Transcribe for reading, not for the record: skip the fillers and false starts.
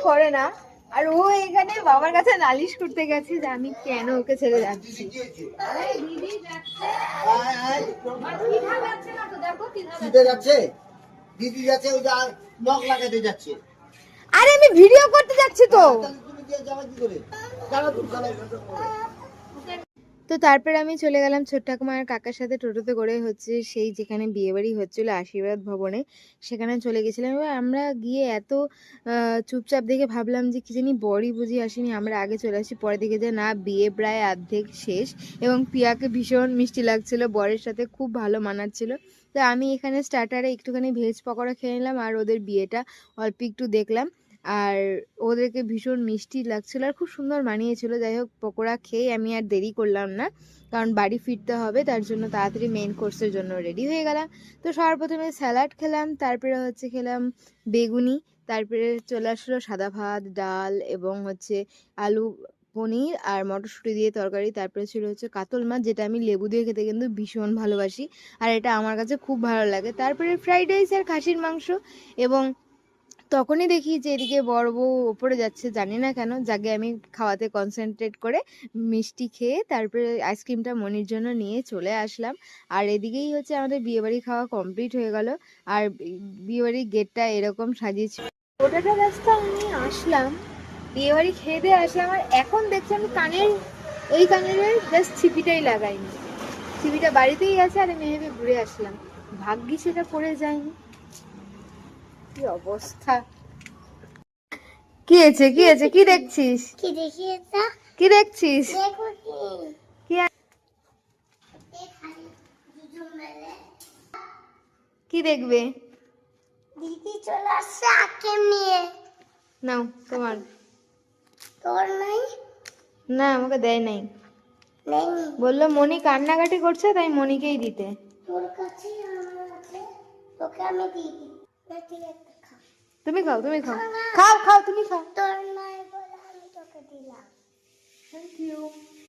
করে না। আর ও এখানে বাবার কাছে নালিশ করতে গেছে যে আমি কেন ওকে ছেড়ে যাচ্ছি। দিদি যাচ্ছে ওই নখ লাগাতে যাচ্ছে। আরে আমি ভিডিও করতে যাচ্ছি তো। তুমি যাওয়া কি করে? তো তারপরে আমি চলে গেলাম ছোট্ট ঠাকুমার কাকার সাথে টোটোতে করে হচ্ছে সেই যেখানে বিয়েবাড়ি হচ্ছিল আশীর্বাদ ভবনে, সেখানে চলে গেছিলাম। এবার আমরা গিয়ে এত চুপচাপ দেখে ভাবলাম যে কি জানি বরই বুঝি আসেনি, আমরা আগে চলে আসি। পরে দিকে যে না, বিয়ে প্রায় অর্ধেক শেষ এবং পিয়াকে ভীষণ মিষ্টি লাগছিল, বরের সাথে খুব ভালো মানাচ্ছিল। তো আমি এখানে স্টার্টারে একটুখানি ভেজ পকোড়া খেয়ে নিলাম আর ওদের বিয়েটা অল্প একটু দেখলাম। আর ওদেরকে ভীষণ মিষ্টি লাগছিল আর খুব সুন্দর মানিয়েছিল। যাই হোক, পকোড়া খেয়ে আমি আর দেরি করলাম না, কারণ বাড়ি ফিরতে হবে, তার জন্য তাড়াতাড়ি মেন কোর্সের জন্য রেডি হয়ে গেলাম। তো সবার প্রথমে স্যালাড খেলাম, তারপরে হচ্ছে খেলাম বেগুনি, তারপরে চলে আসলো সাদা ভাত, ডাল এবং হচ্ছে আলু পনির আর মটরশুঁটি দিয়ে তরকারি। তারপরে ছিল হচ্ছে কাতল মাছ, যেটা আমি লেবু দিয়ে খেতে কিন্তু ভীষণ ভালোবাসি আর এটা আমার কাছে খুব ভালো লাগে। তারপরে ফ্রাইড রাইস আর খাসির মাংস। এবং তখনই দেখি যে এদিকে বড় বউ ওপরে যাচ্ছে, জানি না কেন। যাকে আমি খাওয়াতে কনসেন্ট্রেট করে মিষ্টি খেয়ে তারপরে আইসক্রিমটা মনির জন্য নিয়ে চলে আসলাম। আর এদিকেই হচ্ছে আমাদের বিয়েবাড়ি খাওয়া কমপ্লিট হয়ে গেল। আর বিয়েবাড়ির গেটটা এরকম সাজিয়েছি। ওটাটা রাস্তা আমি আসলাম, বিয়েবাড়ি খেয়ে দিয়ে আসলাম। আর এখন দেখছি আমি কানের, এই কানের জাস্ট ছিপিটাই লাগাইনি, ছিপিটা বাড়িতেই আছে আর আমি ভেবে ঘুরে আসলাম। ভাগ্যি সেটা পড়ে যায়নি। কি অবস্থা! কি হয়েছে, কি হয়েছে, কি দেখছিস, কি দেখি এটা? কি দেখছিস? দেখো কি? কি কি দেখবে? দিদি চলে আসছে আকেম নিয়ে। নাও তোমার। তোর নাই? না, আমাকে দেয় নাই, নেই। বললো মনি কান্নাকাটি করছে তাই মনিকেই দিতে। তোর কাছে আমার আছে, তোকে আমি দিয়ে দিই। না তুই একটা খা। তুমি খাও, তুমি খাও, খাও খাও, তুমি খাও। তোর নাই বলে আমি তোকে দিলাম। Thank you.